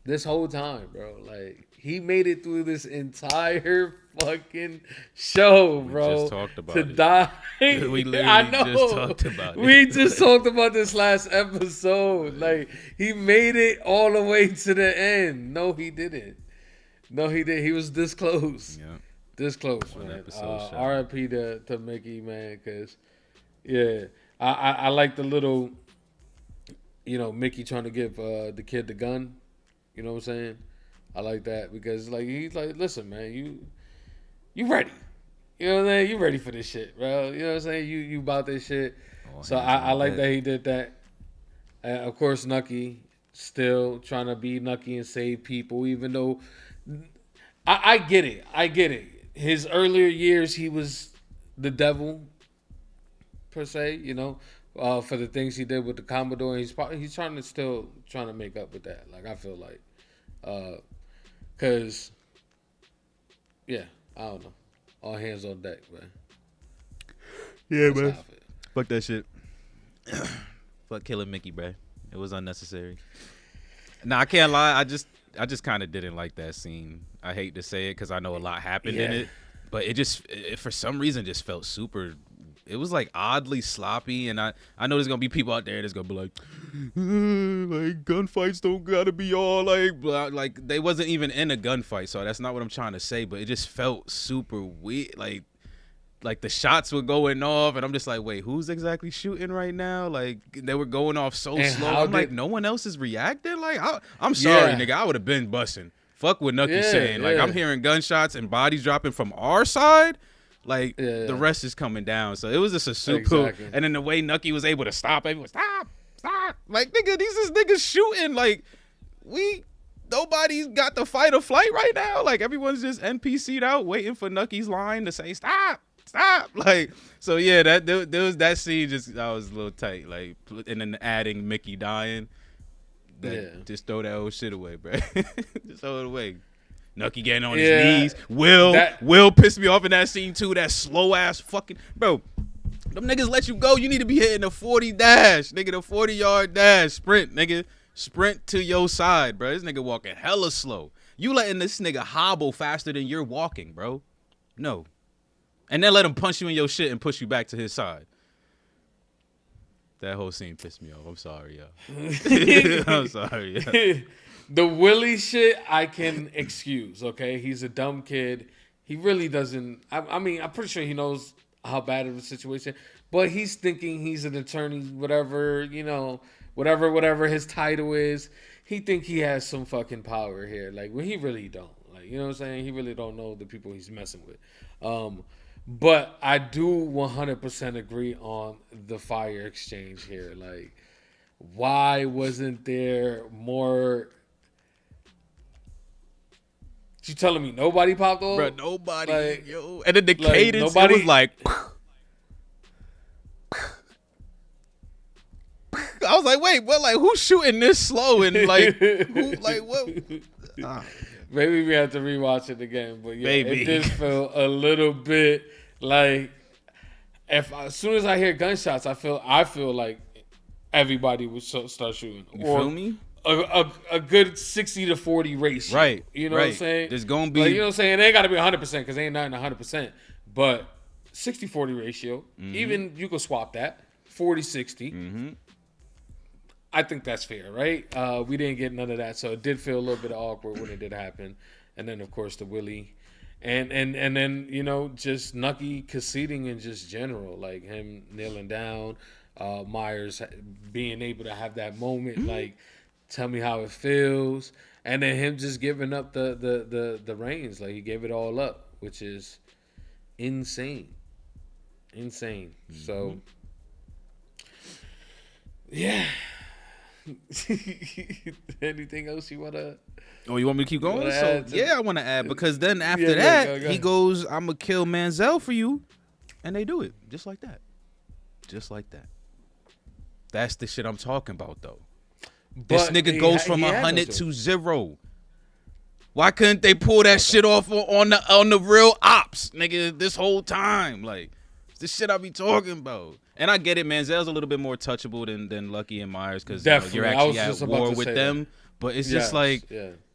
this whole time, bro, like he made it through this entire fucking show, bro. We just talked about to it. Die. We literally I know. just talked about it. We just talked about this last episode. Like, he made it all the way to the end. No, he didn't. No, he did. He was this close. Yeah. This close, man. R.I.P. to Mickey, man, because, yeah, I like the little, Mickey trying to give the kid the gun. You know what I'm saying? I like that because, like, he's like, listen, man, you ready. You know what I'm saying? You ready for this shit, bro. You know what I'm saying? You about this shit. So I like that he did that. Of course, Nucky still trying to be Nucky and save people, even though I get it. I get it. His earlier years, he was the devil, per se, for the things he did with the Commodore. And he's trying to make up with that. Like, I feel like. Because, yeah, I don't know. All hands on deck, man. Yeah, man. Fuck that shit. Fuck killing Mickey, bro. It was unnecessary. Nah, I can't lie. I just kind of didn't like that scene. I hate to say it because I know a lot happened in it, but it for some reason just felt super. It was like oddly sloppy, and I know there's gonna be people out there that's gonna be like gunfights don't gotta be all like blah. Like they wasn't even in a gunfight, so that's not what I'm trying to say. But it just felt super weird, like the shots were going off, and I'm just like, wait, who's exactly shooting right now? Like they were going off so slow. I'm like, no one else is reacting. Like I'm sorry, nigga, I would have been busting. Fuck what Nucky's saying. Like I'm hearing gunshots and bodies dropping from our side. Like the rest is coming down, so it was just a super. And then the way Nucky was able to stop everyone, stop. Like nigga, these is niggas shooting. Like nobody's got the fight or flight right now. Like everyone's just NPC'd out waiting for Nucky's line to say stop. Like so, yeah. There was that scene. Just I was a little tight. Like and then adding Mickey dying. Just throw that old shit away, bro. Just throw it away. Nucky getting on his knees. Will pissed me off in that scene too. That slow ass fucking bro. Them niggas let you go. You need to be hitting a 40 dash, nigga. The 40-yard dash sprint, nigga. Sprint to your side, bro. This nigga walking hella slow. You letting this nigga hobble faster than you're walking, bro. No. And then let him punch you in your shit and push you back to his side. That whole scene pissed me off. I'm sorry, yo. I'm sorry, yo. The Willie shit, I can excuse, okay? He's a dumb kid. He really doesn't... I mean, I'm pretty sure he knows how bad of a situation, but he's thinking he's an attorney, whatever, you know, whatever his title is. He think he has some fucking power here. Like, when he really don't. Like, you know what I'm saying? He really don't know the people he's messing with. But I do 100% agree on the fire exchange here. Like, why wasn't there more... You telling me nobody popped off? Bro, nobody, like, yo. And then the like, cadence, nobody... it was like... I was like, wait, what? Like, who's shooting this slow? And like, who? Like, what? Maybe we have to rewatch it again. But yeah, Maybe. it did feel a little bit like as soon as I hear gunshots, I feel like everybody would start shooting. You feel me? A good 60-40 ratio. Right. You know what I'm saying? There's gonna be, like, you know what I'm saying? It ain't got to be 100% because ain't nothing 100%. But 60-40 ratio. Mm-hmm. Even you could swap that 40-60. Mm-hmm. I think that's fair, right? We didn't get none of that, so it did feel a little bit awkward when it did happen. And then, of course, the Willie, and then, you know, just Nucky conceding in just general, like him kneeling down, Myers being able to have that moment, like, tell me how it feels, and then him just giving up the reins, like he gave it all up, which is insane. Mm-hmm. So, yeah. Anything else you wanna? Oh, you want me to keep going? So yeah, I want to add because then after Yeah, that go. he goes, "I'm gonna kill Manziel for you," and they do it just like that, just like that. That's the shit I'm talking about, though. This nigga goes from 100 to 0. Why couldn't they pull that shit off on the real ops, nigga? This whole time, like this shit I be talking about. And I get it, Manziel's a little bit more touchable than Lucky and Myers because you're actually at war with them. But it's just like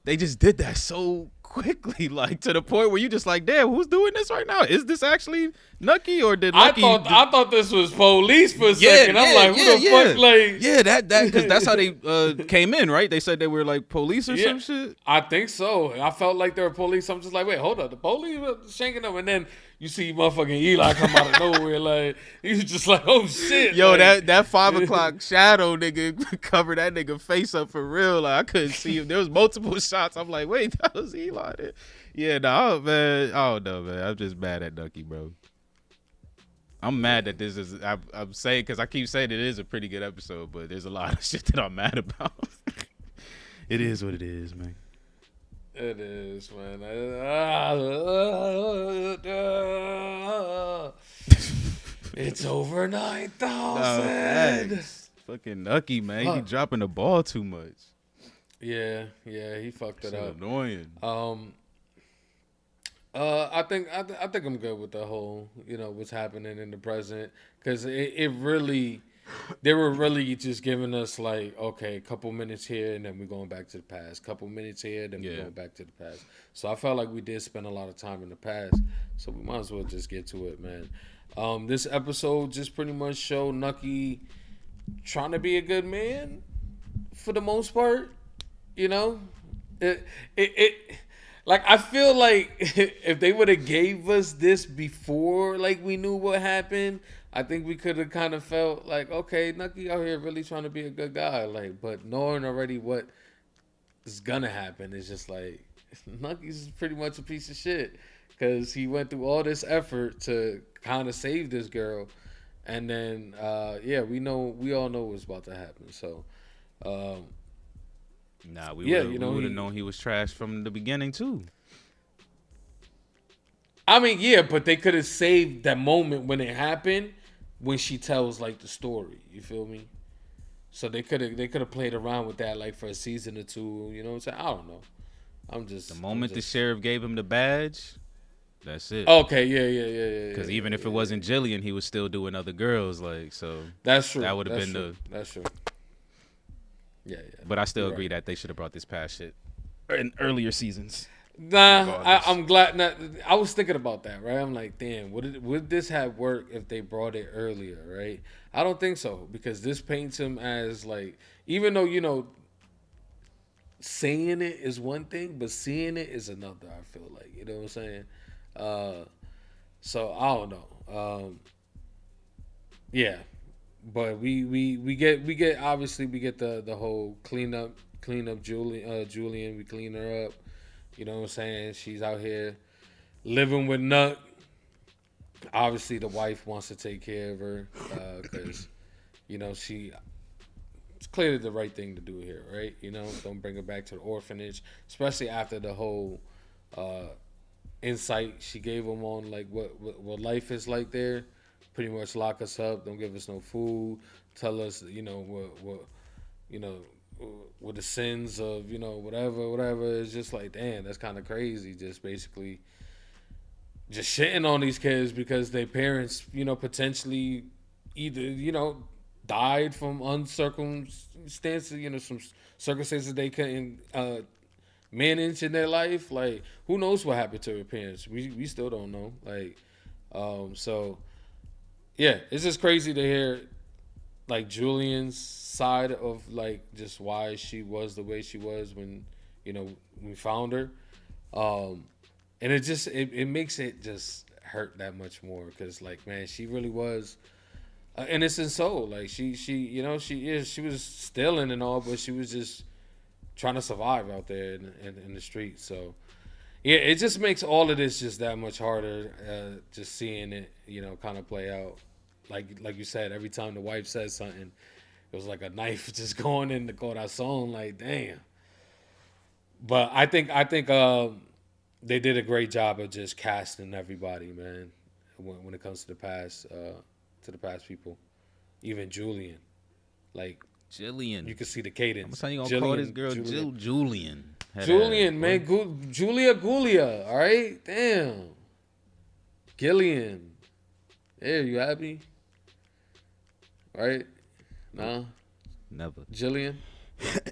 they just did that so quickly, like to the point where you just like, damn, who's doing this right now? Is this actually Nucky or did Lucky? I thought this was police for a second. I'm like, who the fuck? Like, that because that's how they came in, right? They said they were like police or some shit. I think so. I felt like they were police. I'm just like, wait, hold up, the police were shanking them, and then you see motherfucking Eli come out of nowhere, like he was just like, oh shit. Yo, like, that 5 o'clock shadow nigga covered that nigga face up for real. Like I couldn't see him. There was multiple shots. I'm like, wait, that was Eli. Yeah, no, man. I don't know, man. I'm just mad at Nucky, bro. I'm mad that this is. I'm saying because I keep saying it is a pretty good episode, but there's a lot of shit that I'm mad about. It is what it is, man. It is, man. It's over 9,000. Fucking Nucky, man. He be dropping the ball too much. Yeah, he fucked it up. Annoying. I think I'm good with the whole, you know, what's happening in the present, because it really, they were really just giving us like, okay, a couple minutes here and then we're going back to the past, couple minutes here, then we're going back to the past. So I felt like we did spend a lot of time in the past, so we might as well just get to it, man. This episode just pretty much showed Nucky trying to be a good man for the most part, you know. Like, I feel like if they would have gave us this before, like, we knew what happened, I think we could have kind of felt like, okay, Nucky out here really trying to be a good guy. Like, but knowing already what is gonna happen is just like, Nucky's pretty much a piece of shit, because he went through all this effort to kind of save this girl, and then we all know what's about to happen. So nah, we would have known he was trash from the beginning too. I mean, yeah, but they could have saved that moment when it happened, when she tells like the story. You feel me? So they could have played around with that like for a season or two. You know what I'm saying? I don't know. The moment the sheriff gave him the badge, that's it. Okay, yeah. Because even if it wasn't Gillian, he was still doing other girls. Like, so that's true. That would have been That's true. Yeah. But I still agree that they should have brought this past shit in earlier seasons. Nah, I'm glad. I was thinking about that, right? I'm like, damn, would this have worked if they brought it earlier, right? I don't think so, because this paints him as like, even though, you know, saying it is one thing, but seeing it is another. I feel like, you know what I'm saying. So I don't know. Yeah, but we get obviously we get the whole clean up Julian. We clean her up. You know what I'm saying. She's out here living with Nuck. Obviously, the wife wants to take care of her because you know it's clearly the right thing to do here, right? You know, don't bring her back to the orphanage, especially after the whole insight she gave them on like what life is like there. Pretty much lock us up, don't give us no food, tell us, you know, what you know, what the sins of, you know, whatever. It's just like, damn, that's kind of crazy. Just basically just shitting on these kids because their parents, you know, potentially either, you know, died from uncircumstances, you know, some circumstances they couldn't manage in their life. Like, who knows what happened to their parents? We still don't know. Like, so yeah, it's just crazy to hear like Julian's side of like just why she was the way she was when, you know, we found her. And it just it makes it just hurt that much more because like, man, she really was an innocent soul. Like she you know, she was stealing and all, but she was just trying to survive out there in the streets. So yeah, it just makes all of this just that much harder. Just seeing it, you know, kind of play out. Like you said, every time the wife says something, it was like a knife just going in the corazon. Like, damn. But I think they did a great job of just casting everybody, man. When it comes to the past people, even Julian, like Gillian, you can see the cadence. How you gonna call this girl Julian? Julian, man, Julia Gulia. All right, damn. Gillian, hey, you happy? Right? Nah, never. Jillian.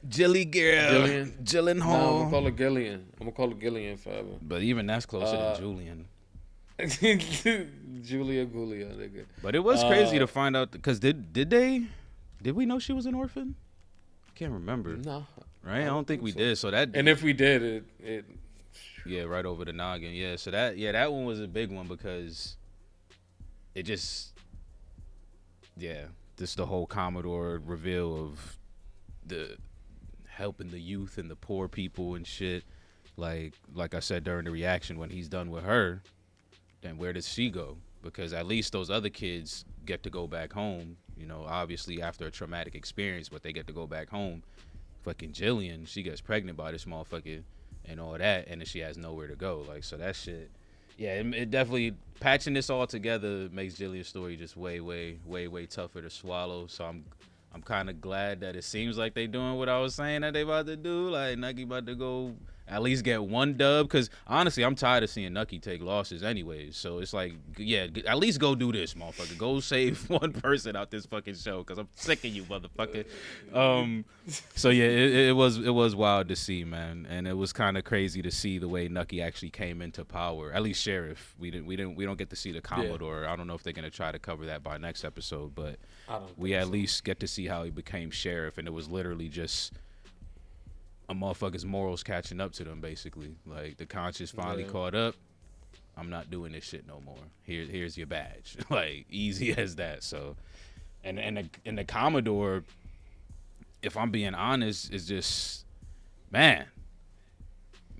Jilly girl. Gillian. Gillian No, Hall. I'm gonna call her Gillian. I'm gonna call her Gillian forever. But even that's closer than Julian. Julia Gulia, nigga. But it was crazy to find out because did we know she was an orphan? I can't remember. No. Right? I don't think we did. So that. And if we did, it. Yeah, right over the noggin. Yeah. So that one was a big one because it just. Yeah. Just the whole Commodore reveal of the helping the youth and the poor people and shit. Like I said during the reaction, when he's done with her, then where does she go? Because at least those other kids get to go back home, you know, obviously after a traumatic experience, but they get to go back home. Fucking Gillian, she gets pregnant by this motherfucker and all that, and then she has nowhere to go. Like, so that shit, yeah, it definitely, patching this all together makes Gillian's story just way tougher to swallow. So I'm kind of glad that it seems like they doing what I was saying that they about to do. Like, Nucky about to go at least get one dub. Because, honestly, I'm tired of seeing Nucky take losses anyways. So it's like, yeah, at least go do this, motherfucker. Go save one person out this fucking show because I'm sick of you, motherfucker. So, yeah, it was wild to see, man. And it was kind of crazy to see the way Nucky actually came into power. At least Sheriff. We don't get to see the Commodore. Yeah. I don't know if they're going to try to cover that by next episode. But we at least get to see how he became Sheriff. And it was literally just a motherfucker's morals catching up to them, basically. Like, the conscience finally caught up. I'm not doing this shit no more. Here's your badge. Like, easy as that. So, and the Commodore, if I'm being honest, is just, man.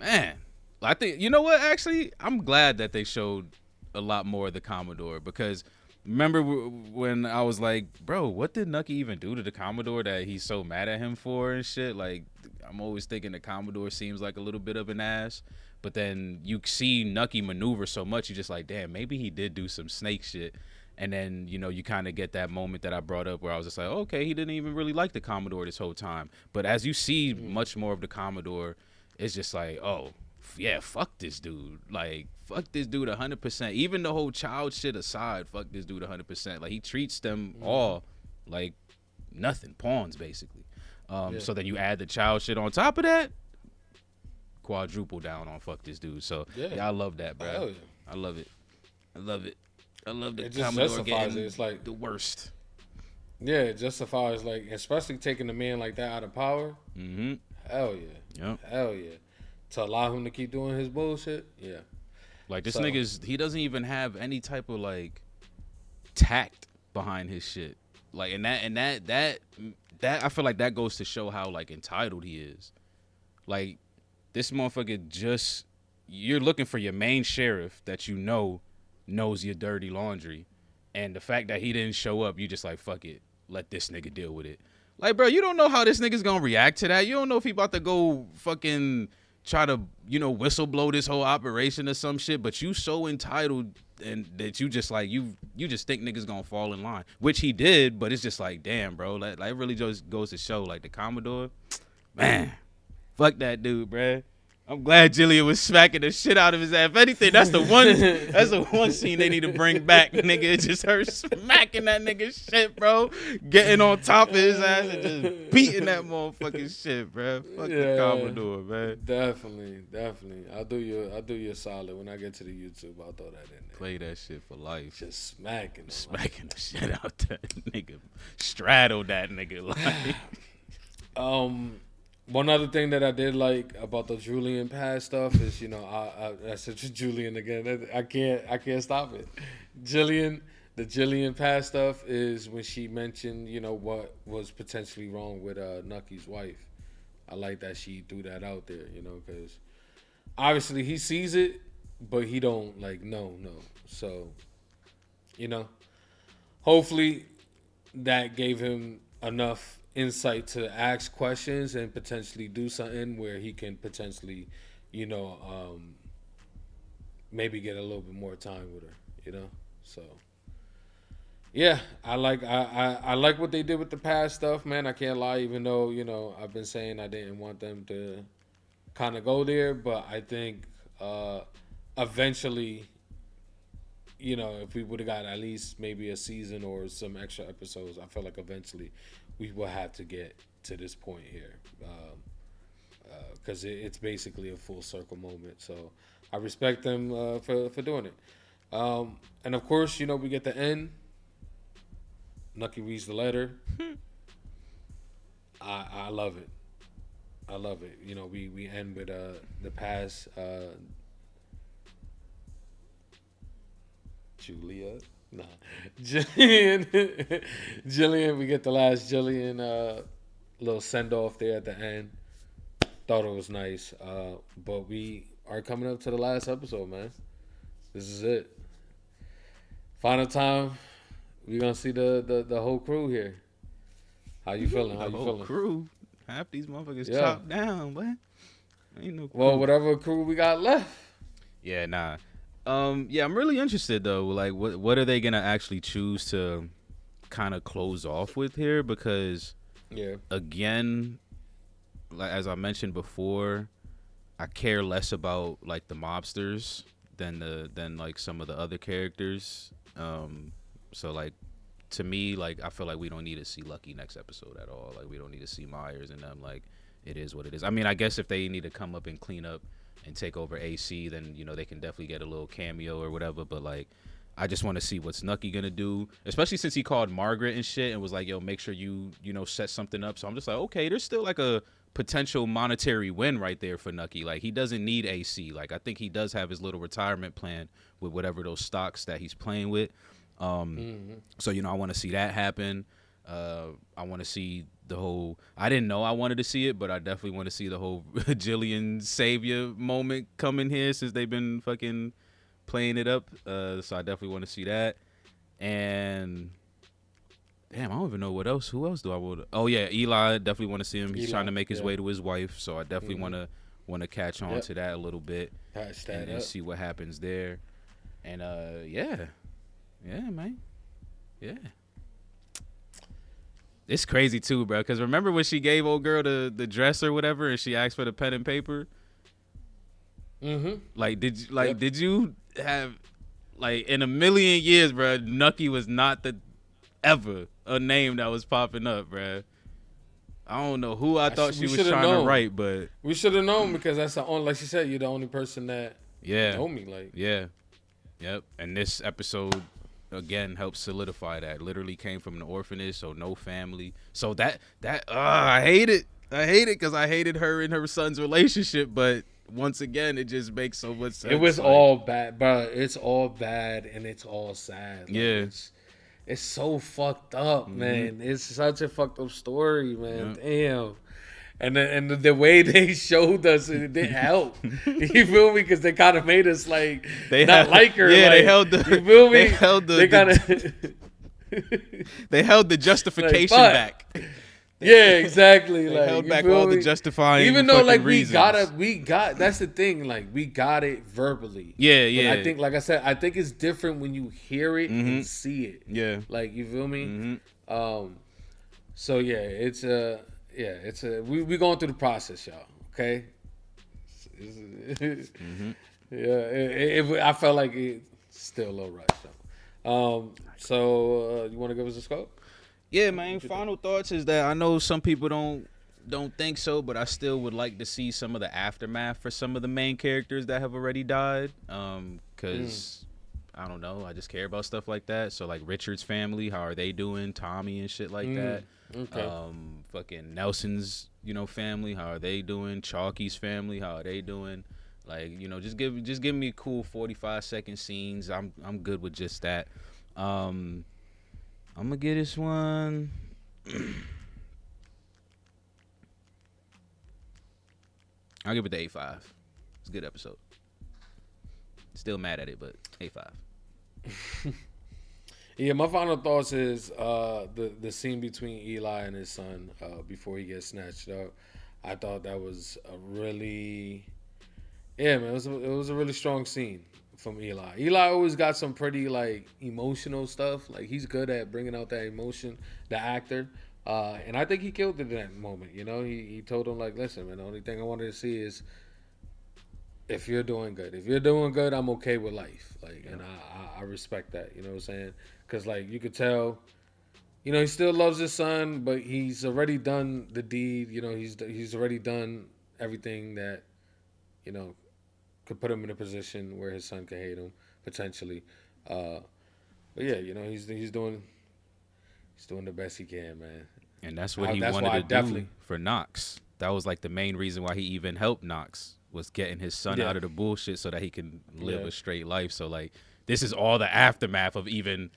I think, you know what, actually, I'm glad that they showed a lot more of the Commodore, because remember when I was like, bro, what did Nucky even do to the Commodore that he's so mad at him for and shit? Like, I'm always thinking the Commodore seems like a little bit of an ass, but then you see Nucky maneuver so much, you're just like, damn, maybe he did do some snake shit. And then, you know, you kind of get that moment that I brought up where I was just like, okay, he didn't even really like the Commodore this whole time. But as you see much more of the Commodore, it's just like, oh, yeah, fuck this dude. Like, fuck this dude 100%. Even the whole child shit aside, fuck this dude 100%. Like, he treats them all like nothing, pawns, basically. So then you add the child shit on top of that, quadruple down on fuck this dude. So, yeah I love that, bro. Oh, yeah. I love it. I love the it just Commodore justifies getting it. It's like the worst. Yeah, justifies like, especially taking a man like that out of power. Mm-hmm. Hell yeah. Yep. Hell yeah. To allow him to keep doing his bullshit. Yeah. Like this So- he doesn't even have any type of like tact behind his shit. Like and that I feel like that goes to show how like entitled he is. Like this motherfucker just, you're looking for your main sheriff that you know knows your dirty laundry, and the fact that he didn't show up, you just like, fuck it, let this nigga deal with it. Like, bro, you don't know how this nigga's gonna react to that. You don't know if he about to go fucking try to, you know, whistle blow this whole operation or some shit, but you so entitled and that you just like, you just think niggas gonna fall in line, which he did, but it's just like, damn, bro, like it really just goes to show, like, the Commodore, man, fuck that dude, bruh. I'm glad Gillian was smacking the shit out of his ass. If anything, that's the one scene they need to bring back, nigga. It's just her smacking that nigga shit, bro. Getting on top of his ass and just beating that motherfucking shit, bro. Fuck the Commodore, man. Definitely. I'll do you a solid when I get to the YouTube. I'll throw that in there. Play that shit for life. Just smacking the shit out that nigga. Straddle that nigga like. One other thing that I did like about the Julian past stuff is, you know, I said Julian again. I can't stop it. The Gillian past stuff is when she mentioned, you know, what was potentially wrong with Nucky's wife. I like that she threw that out there, you know, because obviously he sees it, but he don't like no. So, you know, hopefully that gave him enough insight to ask questions and potentially do something where he can potentially, you know, maybe get a little bit more time with her, you know. So yeah, I like what they did with the past stuff, man. I can't lie, even though, you know, I've been saying I didn't want them to kind of go there, but I think eventually, you know, if we would have got at least maybe a season or some extra episodes, I feel like eventually we will have to get to this point here, because it's basically a full circle moment. So I respect them for doing it. And of course, you know, we get the end. Nucky reads the letter. I love it. I love it. You know, we end with the past. Julia? Nah. Gillian. We get the last Gillian little send-off there at the end. Thought it was nice. But we are coming up to the last episode, man. This is it. Final time. We're going to see the whole crew here. How you feeling? How you feeling? Crew? Half these motherfuckers chopped down, boy. Ain't no crew. Well, whatever crew we got left. Yeah, nah. Yeah, I'm really interested though. Like, what are they gonna actually choose to kind of close off with here? Because, again, like as I mentioned before, I care less about like the mobsters than like some of the other characters. So like, to me, like I feel like we don't need to see Lucky next episode at all. Like we don't need to see Myers and them. Like it is what it is. I mean, I guess if they need to come up and clean up and take over AC, then, you know, they can definitely get a little cameo or whatever. But like, I just want to see what's Nucky gonna do, especially since he called Margaret and shit and was like, yo, make sure you know, set something up. So I'm just like, okay, there's still like a potential monetary win right there for Nucky. Like he doesn't need AC. Like I think he does have his little retirement plan with whatever those stocks that he's playing with. So, you know, I want to see that happen. I want to see the whole, I didn't know I wanted to see it, but I definitely want to see the whole Gillian savior moment come in here since they've been fucking playing it up. So I definitely want to see that. And damn, I don't even know what else. Who else do I want? Oh yeah, Eli, definitely want to see him. He's trying to make his way to his wife, so I definitely want to catch on to that a little bit and see what happens there. And yeah, man, yeah. It's crazy too, bro. Because remember when she gave old girl the dress or whatever, and she asked for the pen and paper. Like, did you have, like, in a million years, bro? Nucky was not ever a name that was popping up, bro. I don't know who I thought she was trying to write, but we should have known, because that's the only, like she said, you're the only person that told me. Like, yep. And this episode again helped solidify that. Literally came from an orphanage, so no family. So I hate it. I hate it because I hated her and her son's relationship, but once again, it just makes so much sense. It was all bad, bro. It's all bad and it's all sad. Yeah. It's so fucked up, man. It's such a fucked up story, man. Damn. And the way they showed us, it didn't help. You feel me? Because they kind of made us like like her. Yeah, like, they held the. You feel me? They held the. They kind of. They held the justification back. Yeah, exactly. They like, held back all the justifying. Even though like reasons. we got. That's the thing. Like we got it verbally. Yeah, But yeah. I think, like I said, I think it's different when you hear it and see it. Yeah. Like you feel me? So yeah, it's we going through the process, y'all. Okay. Yeah, I felt like it's still a little rushed though. So you want to give us a scope? Yeah, man. Final thoughts is that I know some people don't think so, but I still would like to see some of the aftermath for some of the main characters that have already died. Because I don't know, I just care about stuff like that. So like Richard's family, how are they doing? Tommy and shit like that. Okay. Fucking Nelson's, family, how are they doing? Chalky's family, how are they doing? Like, just give me cool 45-second scenes. I'm good with just that. I'm gonna get this one. I'll give it the 8.5. It's a good episode. Still mad at it, but 8.5. Yeah, my final thoughts is the scene between Eli and his son before he gets snatched up. I thought that was a really, man, it was a really strong scene from Eli. Eli always got some pretty like emotional stuff. Like he's good at bringing out that emotion, the actor. And I think he killed it in that moment. He told him like, listen, man, the only thing I wanted to see is if you're doing good. If you're doing good, I'm okay with life. Like, and I respect that. You know what I'm saying? Because like you could tell, he still loves his son, but he's already done the deed. He's already done everything that, could put him in a position where his son could hate him potentially. But yeah, he's doing the best he can, man. And that's what he wanted to do for Knox. That was like the main reason why he even helped Knox, was getting his son out of the bullshit so that he can live a straight life. So like this is all the aftermath of even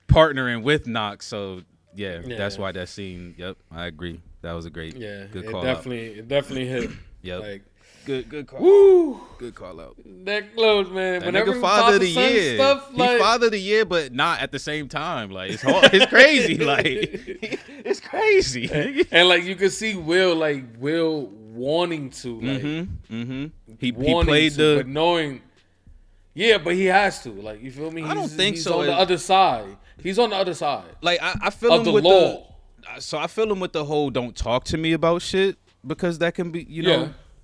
partnering with Knox. So that's why that scene. Yep, I agree. That was a great, good call. It definitely hit. Yep. Like, good call. Woo! Good call out. That close, man. That Whenever nigga father of the year. Stuff, like, he father of the year, but not at the same time. Like it's hard. It's crazy. Like it's crazy. And like you could see Will wanting to. Like, He played but knowing. Yeah, but he has to. Like, you feel me? I don't think he's so. On the other side. He's on the other side. Like I feel of him the with law. So I feel him with the whole "don't talk to me about shit" because that can be,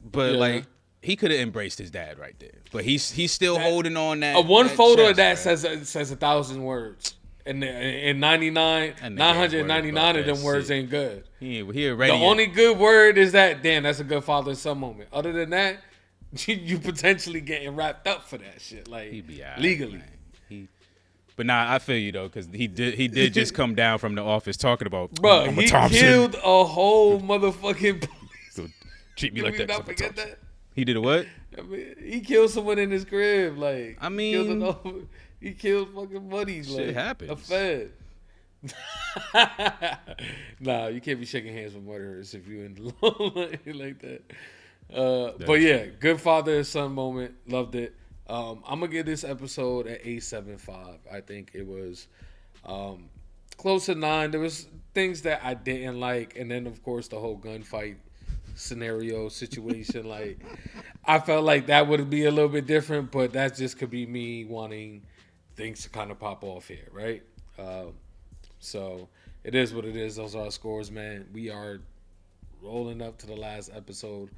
But like he could have embraced his dad right there, but he's still holding on that. One photo chest, of that says 1,000 words, and 999 of them words ain't good. He already. The only good word is that, damn, that's a good father and son moment. Other than that, you potentially getting wrapped up for that shit, like legally. But nah, I feel you though, because he did just come down from the office talking about, bro, he killed a whole motherfucking police. Treat me like that. Not forget that. He did a what? I mean, he killed someone in his crib. Like, I mean, he killed fucking buddies. Shit like, happens. A fed. Nah, you can't be shaking hands with murderers if you in the law like that. But yeah, good father and son moment. Loved it. I'm gonna give this episode an 8.75. I think it was close to 9. There was things that I didn't like, and then of course the whole gunfight scenario situation. Like, I felt like that would be a little bit different, but that just could be me wanting things to kind of pop off here, right? So it is what it is. Those are our scores, man. We are rolling up to the last episode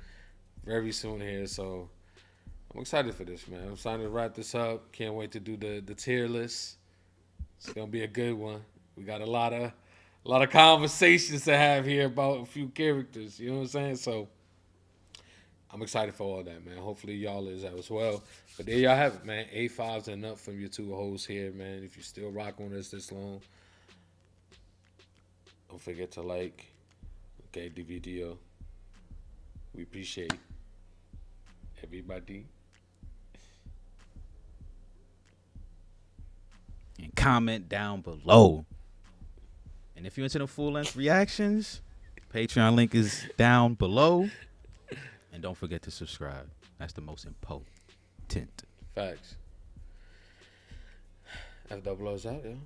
very soon here, so I'm excited for this, man. I'm excited to wrap this up. Can't wait to do the tier list. It's gonna be a good one. We got a lot of conversations to have here about a few characters. You know what I'm saying? So I'm excited for all that, man. Hopefully y'all is as well. But there y'all have it, man. 8.5s and up from your two hosts here, man. If you still rock on us this long, don't forget to like, okay, the video. We appreciate everybody. And comment down below. And if you're into the full-length reactions, Patreon link is down below. And don't forget to subscribe. That's the most important. Facts. FW's out, yo.